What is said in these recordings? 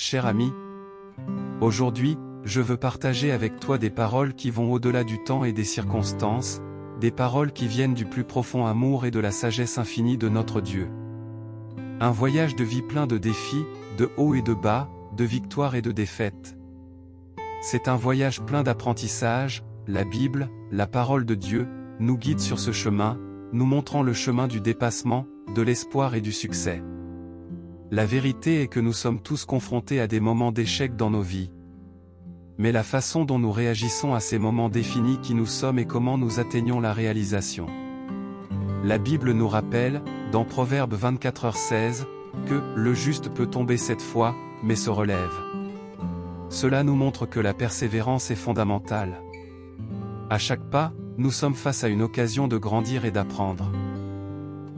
cher ami. Aujourd'hui, je veux partager avec toi des paroles qui vont au-delà du temps et des circonstances, des paroles qui viennent du plus profond amour et de la sagesse infinie de notre Dieu. Un voyage de vie plein de défis, de hauts et de bas, de victoires et de défaites. C'est un voyage plein d'apprentissage, la Bible, la parole de Dieu, nous guide sur ce chemin, nous montrant le chemin du dépassement, de l'espoir et du succès. La vérité est que nous sommes tous confrontés à des moments d'échec dans nos vies. Mais la façon dont nous réagissons à ces moments définit qui nous sommes et comment nous atteignons la réalisation. La Bible nous rappelle, dans Proverbes 24h16, que « le juste peut tomber 7 fois, mais se relève ». Cela nous montre que la persévérance est fondamentale. À chaque pas, nous sommes face à une occasion de grandir et d'apprendre.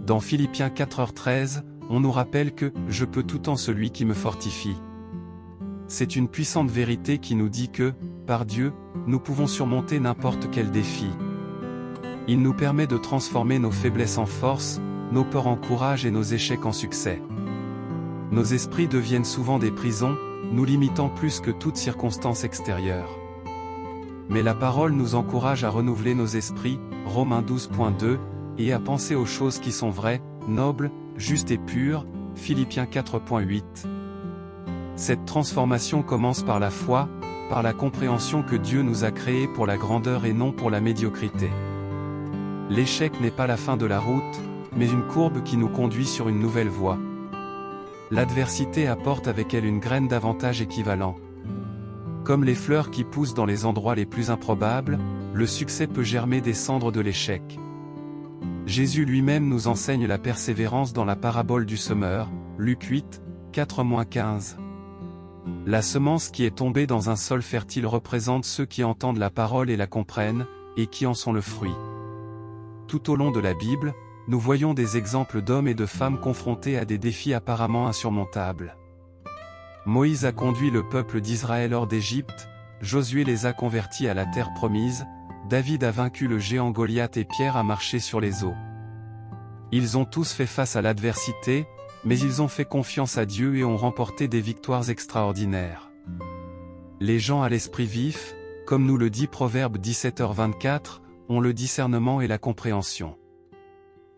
Dans Philippiens 4h13, on nous rappelle que « je peux tout en celui qui me fortifie ». C'est une puissante vérité qui nous dit que, par Dieu, nous pouvons surmonter n'importe quel défi. Il nous permet de transformer nos faiblesses en force, nos peurs en courage et nos échecs en succès. Nos esprits deviennent souvent des prisons, nous limitant plus que toute circonstance extérieure. Mais la parole nous encourage à renouveler nos esprits, Romains 12.2, et à penser aux choses qui sont vraies, nobles, justes et pures, Philippiens 4.8. Cette transformation commence par la foi, par la compréhension que Dieu nous a créés pour la grandeur et non pour la médiocrité. L'échec n'est pas la fin de la route, mais une courbe qui nous conduit sur une nouvelle voie. L'adversité apporte avec elle une graine d'avantage équivalent. Comme les fleurs qui poussent dans les endroits les plus improbables, le succès peut germer des cendres de l'échec. Jésus lui-même nous enseigne la persévérance dans la parabole du semeur, Luc 8, 4-15. La semence qui est tombée dans un sol fertile représente ceux qui entendent la parole et la comprennent, et qui en sont le fruit. Tout au long de la Bible, nous voyons des exemples d'hommes et de femmes confrontés à des défis apparemment insurmontables. Moïse a conduit le peuple d'Israël hors d'Égypte, Josué les a convertis à la terre promise, David a vaincu le géant Goliath et Pierre a marché sur les eaux. Ils ont tous fait face à l'adversité, mais ils ont fait confiance à Dieu et ont remporté des victoires extraordinaires. Les gens à l'esprit vif, comme nous le dit Proverbe 17h24, ont le discernement et la compréhension.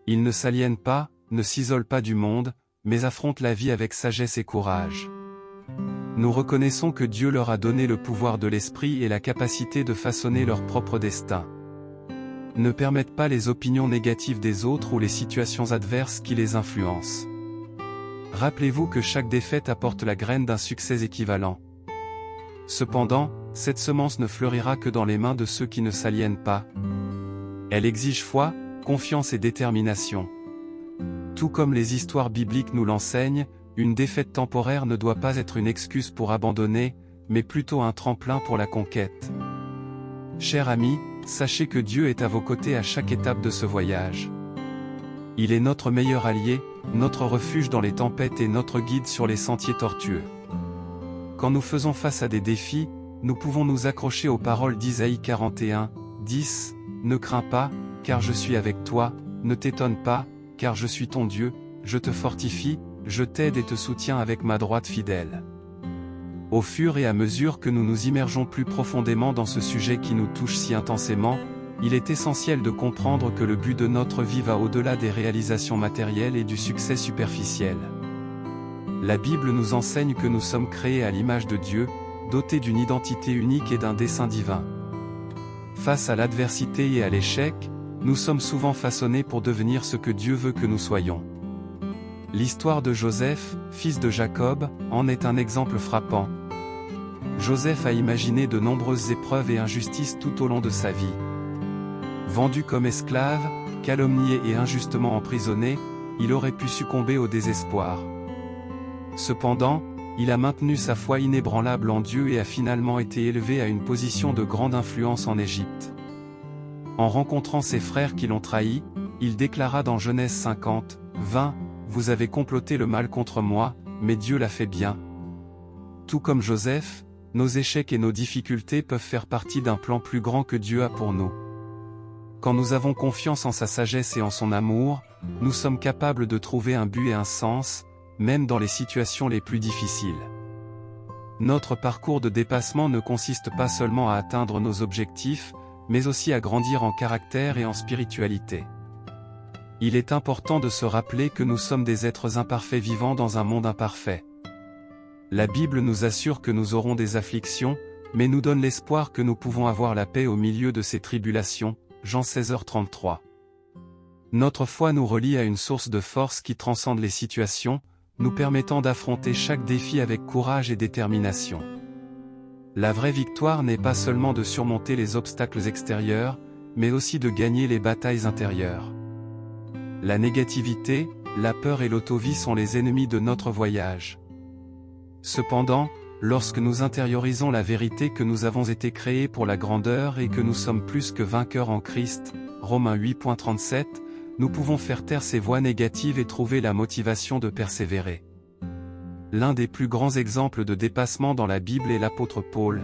Ils ne s'aliènent pas, ne s'isolent pas du monde, mais affrontent la vie avec sagesse et courage. Nous reconnaissons que Dieu leur a donné le pouvoir de l'esprit et la capacité de façonner leur propre destin. Ne permettent pas les opinions négatives des autres ou les situations adverses qui les influencent. Rappelez-vous que chaque défaite apporte la graine d'un succès équivalent. Cependant, cette semence ne fleurira que dans les mains de ceux qui ne s'aliènent pas. Elle exige foi, confiance et détermination. Tout comme les histoires bibliques nous l'enseignent, une défaite temporaire ne doit pas être une excuse pour abandonner, mais plutôt un tremplin pour la conquête. Chers amis, sachez que Dieu est à vos côtés à chaque étape de ce voyage. Il est notre meilleur allié, notre refuge dans les tempêtes et notre guide sur les sentiers tortueux. Quand nous faisons face à des défis, nous pouvons nous accrocher aux paroles d'Isaïe 41, 10, « Ne crains pas, car je suis avec toi, ne t'étonne pas, car je suis ton Dieu, je te fortifie, je t'aide et te soutiens avec ma droite fidèle. » Au fur et à mesure que nous nous immergeons plus profondément dans ce sujet qui nous touche si intensément, il est essentiel de comprendre que le but de notre vie va au-delà des réalisations matérielles et du succès superficiel. La Bible nous enseigne que nous sommes créés à l'image de Dieu, dotés d'une identité unique et d'un dessein divin. Face à l'adversité et à l'échec, nous sommes souvent façonnés pour devenir ce que Dieu veut que nous soyons. L'histoire de Joseph, fils de Jacob, en est un exemple frappant. Joseph a imaginé de nombreuses épreuves et injustices tout au long de sa vie. Vendu comme esclave, calomnié et injustement emprisonné, il aurait pu succomber au désespoir. Cependant, il a maintenu sa foi inébranlable en Dieu et a finalement été élevé à une position de grande influence en Égypte. En rencontrant ses frères qui l'ont trahi, il déclara dans Genèse 50, 20, « Vous avez comploté le mal contre moi, mais Dieu l'a fait bien. » Tout comme Joseph, nos échecs et nos difficultés peuvent faire partie d'un plan plus grand que Dieu a pour nous. Quand nous avons confiance en sa sagesse et en son amour, nous sommes capables de trouver un but et un sens, même dans les situations les plus difficiles. Notre parcours de dépassement ne consiste pas seulement à atteindre nos objectifs, mais aussi à grandir en caractère et en spiritualité. Il est important de se rappeler que nous sommes des êtres imparfaits vivant dans un monde imparfait. La Bible nous assure que nous aurons des afflictions, mais nous donne l'espoir que nous pouvons avoir la paix au milieu de ces tribulations, Jean 16h33. Notre foi nous relie à une source de force qui transcende les situations, nous permettant d'affronter chaque défi avec courage et détermination. La vraie victoire n'est pas seulement de surmonter les obstacles extérieurs, mais aussi de gagner les batailles intérieures. La négativité, la peur et l'autovie sont les ennemis de notre voyage. Cependant, lorsque nous intériorisons la vérité que nous avons été créés pour la grandeur et que nous sommes plus que vainqueurs en Christ, Romains 8.37, nous pouvons faire taire ces voix négatives et trouver la motivation de persévérer. L'un des plus grands exemples de dépassement dans la Bible est l'apôtre Paul.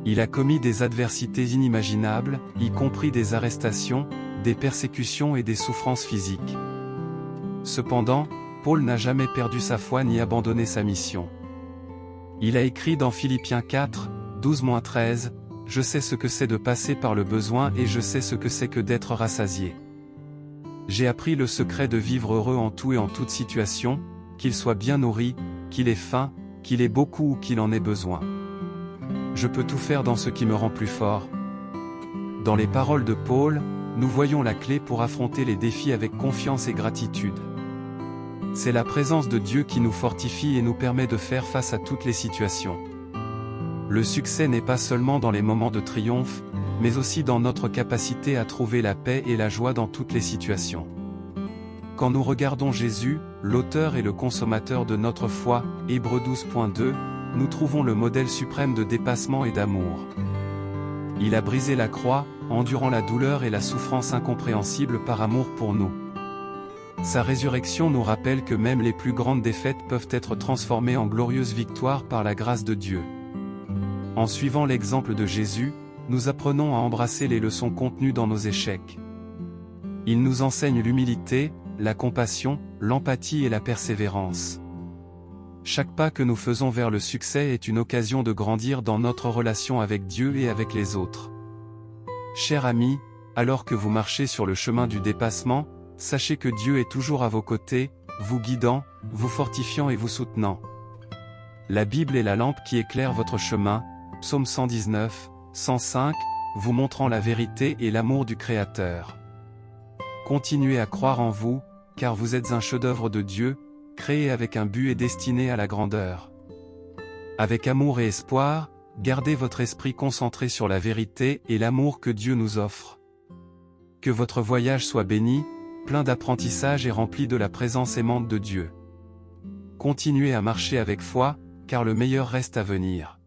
Il a commis des adversités inimaginables, y compris des arrestations, des persécutions et des souffrances physiques. Cependant, Paul n'a jamais perdu sa foi ni abandonné sa mission. Il a écrit dans Philippiens 4, 12-13, « Je sais ce que c'est de passer par le besoin et je sais ce que c'est que d'être rassasié. J'ai appris le secret de vivre heureux en tout et en toute situation, qu'il soit bien nourri, qu'il ait faim, qu'il ait beaucoup ou qu'il en ait besoin. Je peux tout faire dans ce qui me rend plus fort. » Dans les paroles de Paul, nous voyons la clé pour affronter les défis avec confiance et gratitude. C'est la présence de Dieu qui nous fortifie et nous permet de faire face à toutes les situations. Le succès n'est pas seulement dans les moments de triomphe, mais aussi dans notre capacité à trouver la paix et la joie dans toutes les situations. Quand nous regardons Jésus, l'auteur et le consommateur de notre foi, Hébreux 12.2, nous trouvons le modèle suprême de dépassement et d'amour. Il a brisé la croix, endurant la douleur et la souffrance incompréhensible par amour pour nous. Sa résurrection nous rappelle que même les plus grandes défaites peuvent être transformées en glorieuses victoires par la grâce de Dieu. En suivant l'exemple de Jésus, nous apprenons à embrasser les leçons contenues dans nos échecs. Il nous enseigne l'humilité, la compassion, l'empathie et la persévérance. Chaque pas que nous faisons vers le succès est une occasion de grandir dans notre relation avec Dieu et avec les autres. Chers amis, alors que vous marchez sur le chemin du dépassement, sachez que Dieu est toujours à vos côtés, vous guidant, vous fortifiant et vous soutenant. La Bible est la lampe qui éclaire votre chemin, Psaume 119, 105, vous montrant la vérité et l'amour du Créateur. Continuez à croire en vous, car vous êtes un chef-d'œuvre de Dieu, créé avec un but et destiné à la grandeur. Avec amour et espoir, gardez votre esprit concentré sur la vérité et l'amour que Dieu nous offre. Que votre voyage soit béni, plein d'apprentissage et rempli de la présence aimante de Dieu. Continuez à marcher avec foi, car le meilleur reste à venir.